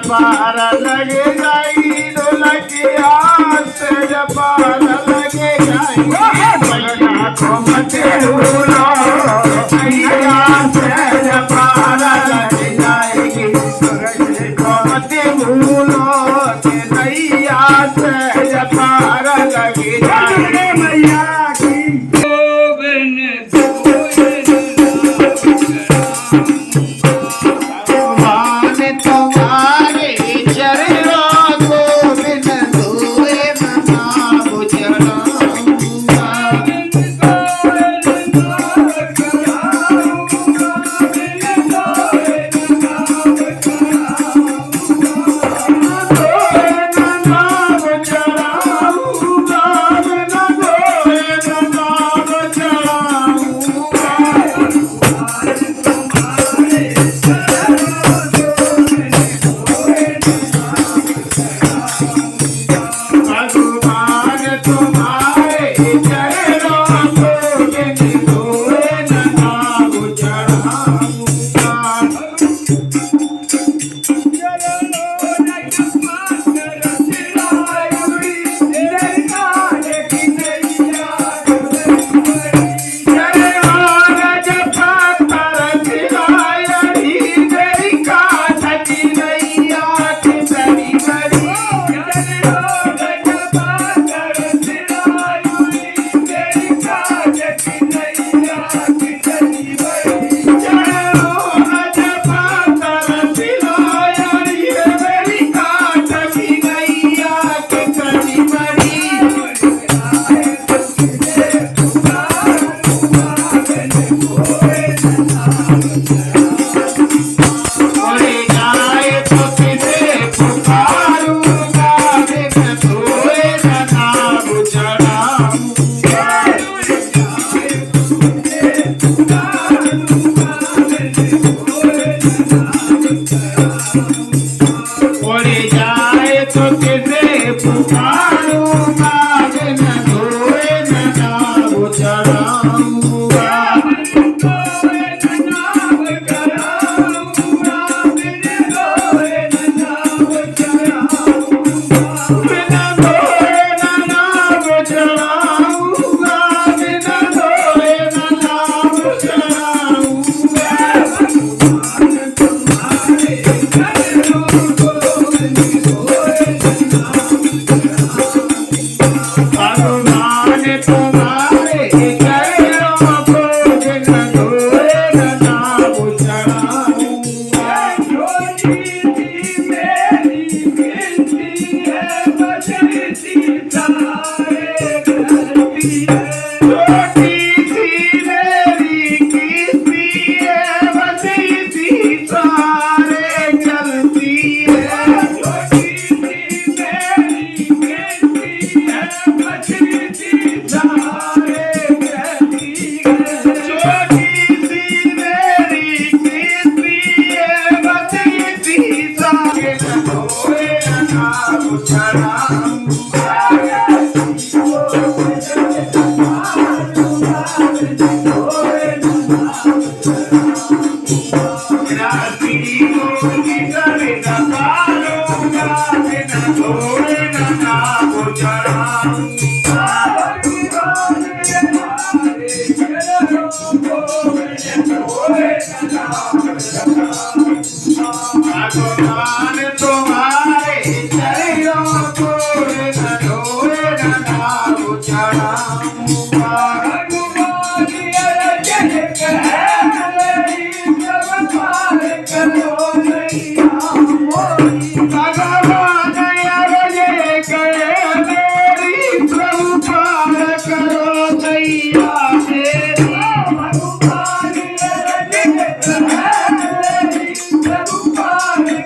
पार लगे जाई ढोलकिया से पार लगे जाई मैया को मत भूलो मैया से पार लगे जाएगी सूरज को मत भूलो के नैया से पार लगे जाएगी मैया की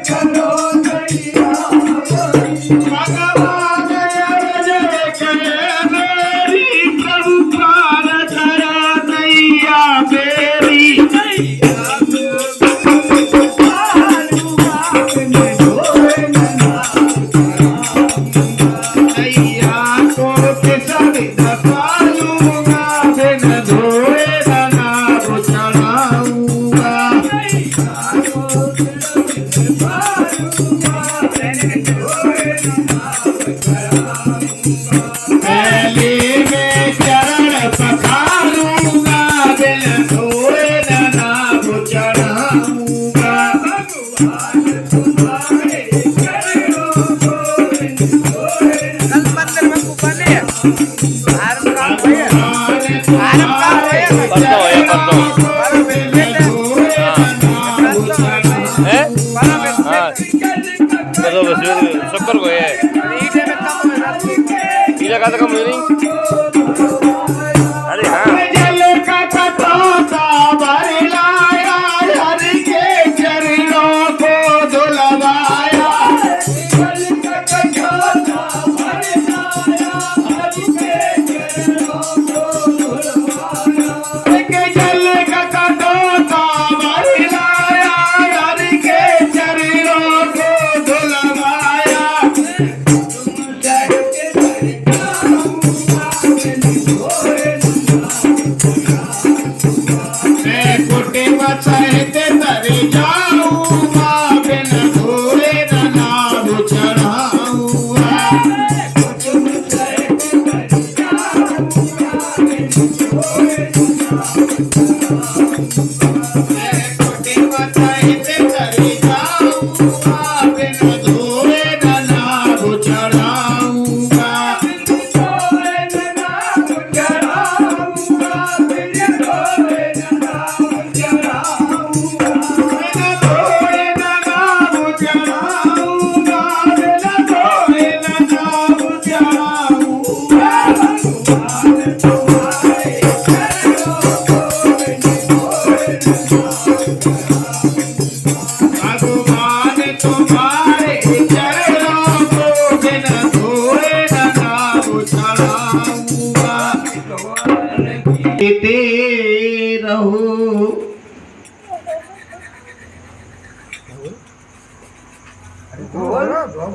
Come शक्कर को है इधर का कम नहीं अरे हाँ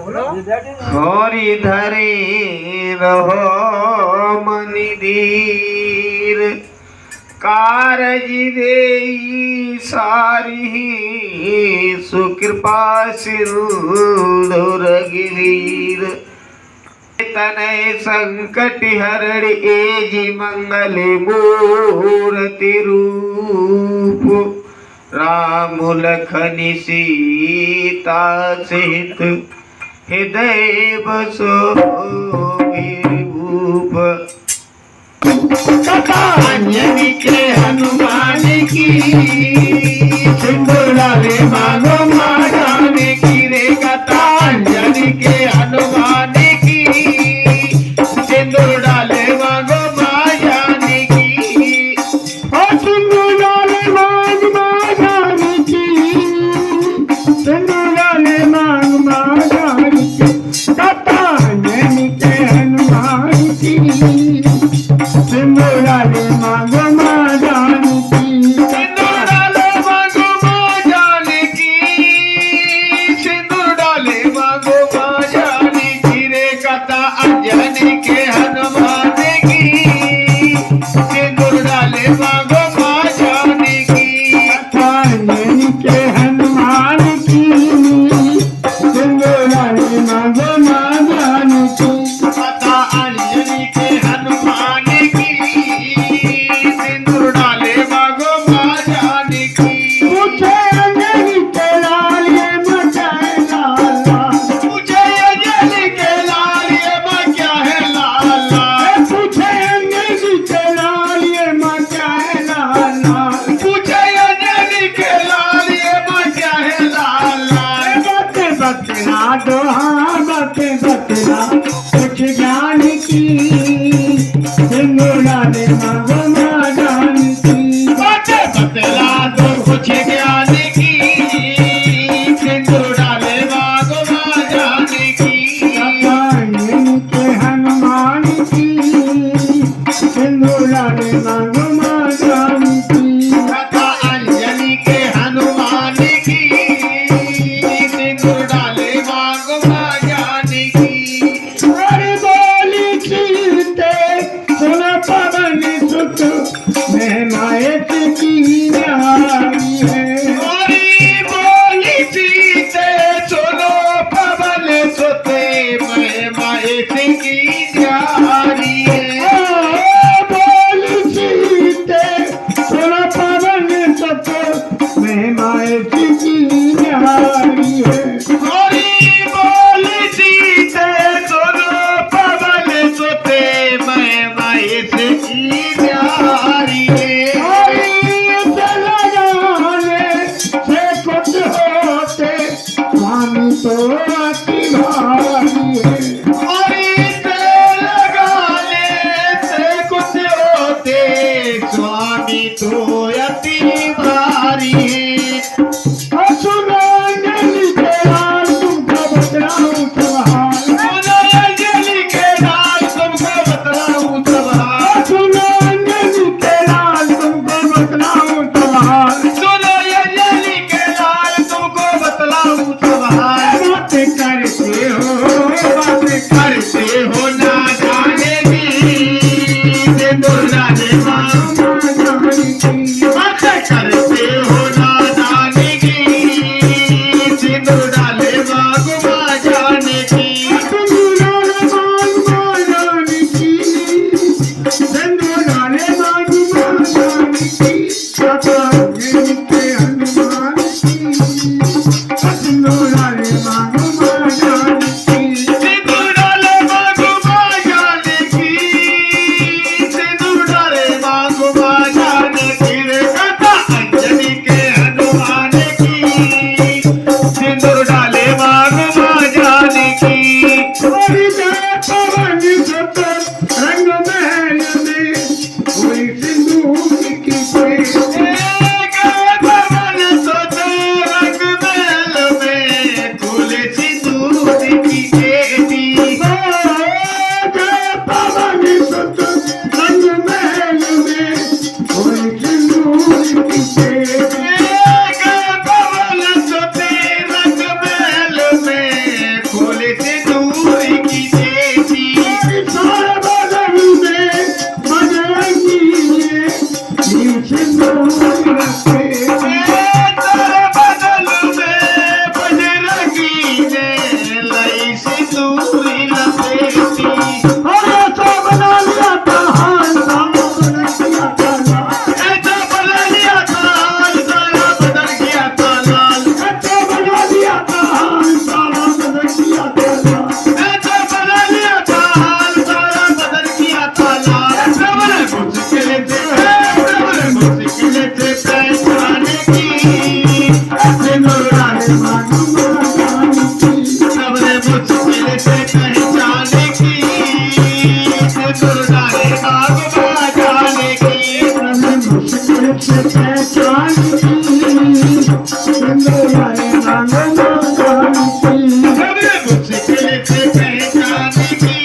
और धरे रहो मनि धीर कारज देई सारी सुकृपा सिंधुर गिरीर तनय संकट हरण एजी मंगल मूर्ति रूप राम लखन सीता सहित हृदय बसो भूप अंजनी के हनुमान की सिंदूर डाले मांगो महारान की रे कथा अंजनी के हनुमान की सिंदूर डाले मांगो महारान की और सिंदूर डाले मांग महारान की सिंदूर डाले मांग महारान की कथा अंजनी के हनुमान की सिंदूर डाले मांगो महारान की सिंदूर डाले मांगो महारान की सिंदूर डाले मांगो महारान की रे कथा अंजनी के हनुमान की सिंदूर डाले मांगो महारान की कथा अंजनी के हनुमान की सिंदूर डाले मांगो महारान की कथा अंजनी के हनुमान की सिंदूर डाले मांगो महारान की पूछे अंजनी के लाल ये मचाए लाला पूछे अंजनी के लाल ये मचा है लाला पूछे अंजनी के लाल ये मचा है लाला पूछे अंजनी के लाल ये मचा है लाला बते बतना दो हाँ बते बतना कुछ ज्ञान की सिंदूर डाले मांगो महारान की बते बतला दो कुछ ज्ञान की सिंदूर डाले मांगो महारान की कथा अंजनी के हनुमान की सिंदूर डाले मांगो महारान की कथा अंजनी के हनुमान की सिंदूर डाले मांगो महारान है। गोरी बोल सीते दोनों पवन सोते मैं महेश की प्यारी है। लगाने से कुछ होते स्वामी तो अति भारी है। और लगाने से कुछ होते स्वामी तो अति भारी है। सुनो अंजलि के लाल तुमको बतलाऊं सवाल। सुनो अंजलि के लाल तुमको बतलाऊं सवाल। सुनो अंजलि के लाल तुमको बतलाऊं सवाल। सुनो अंजलि के लाल तुमको बतलाऊं सवाल। बातें करते हो ना जाने की सिंदूर डाले मांग बातें करते हो ना जाने की सिंदूर डाले मांग मां जाने की। सिंदूर डाले मांग मां जाने की सिंदूर डाले मांग मां जाने की। रे कथा अंजलि के हनुमान की सिंदूर डाले मांग मां जाने की। रंग महल में कोई सिंदूर की एक पवन सोते रंग महल में खुले सिंदूर की खेती। पवन सुत रंग महल में कोई सिंदूर की एक पवन सोते रंग महल में खुले सिंदूर की खेती। सारे बदन में बजरंगी है सिंदूर रखे। तेरे बदल में बजरंगी ने लई सिंदूर लपेटी। ऐसा बना लिया था हाल सारा बदल दिया था लाल। ऐसा बना लिया था हाल सारा बदल गया था लाल। ऐसा बना लिया था हाल सारा बदल दिया था लाल। ऐसा बना लिया था हाल सारा बदल गया था लाल। बड़े मुश्किल से पहचाने की सिंदूर डाले मांगू मां जाने की। सबने मुश्किल से पहचाने की सिंदूर डाले मांग मां जाने की। मुश्किल से पहचान की सिंदूर डाले मांगू मां जाने की। सबने मुश्किल से पहचाने की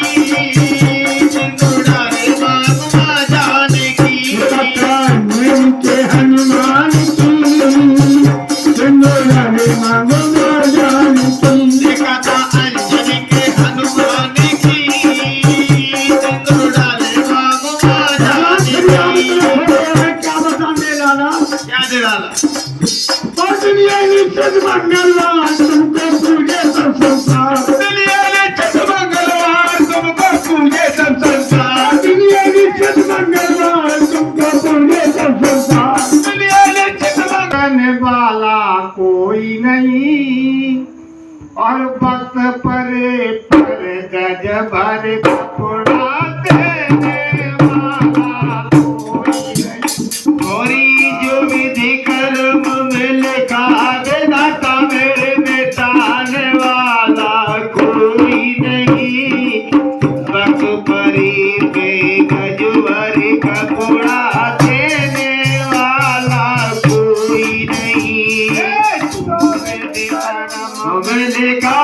सिंदूर डाले मांग मां जाने की। अंजलि के हनुमान की सिंदूर डाले मांगू मां जाने की। देखा था अंजलि के हनुमान की सिंदूर डाले मांग मां जाने की। क्या बताने लाला क्या दे डाला? और दुनिया निश्चित मंगलवार तुमको पूजे सब संसार। दुनिया ने छठ मंगलवार तुमको पूजे सब संसार। दुनिया निश्चित मंगलवार तुमको पूजे सब संसार। दुनिया ने छठ करने वाला कोई नहीं और वक्त परे पर गज भर कपड़ा देने वाला कोई नहीं। गोरी जो विधि कर्म में लिखा विधाता मेरे मिटाने वाला कोई नहीं। बक परी पे गजवर कपड़ा देने वाला कोई नहीं। हमें लिखा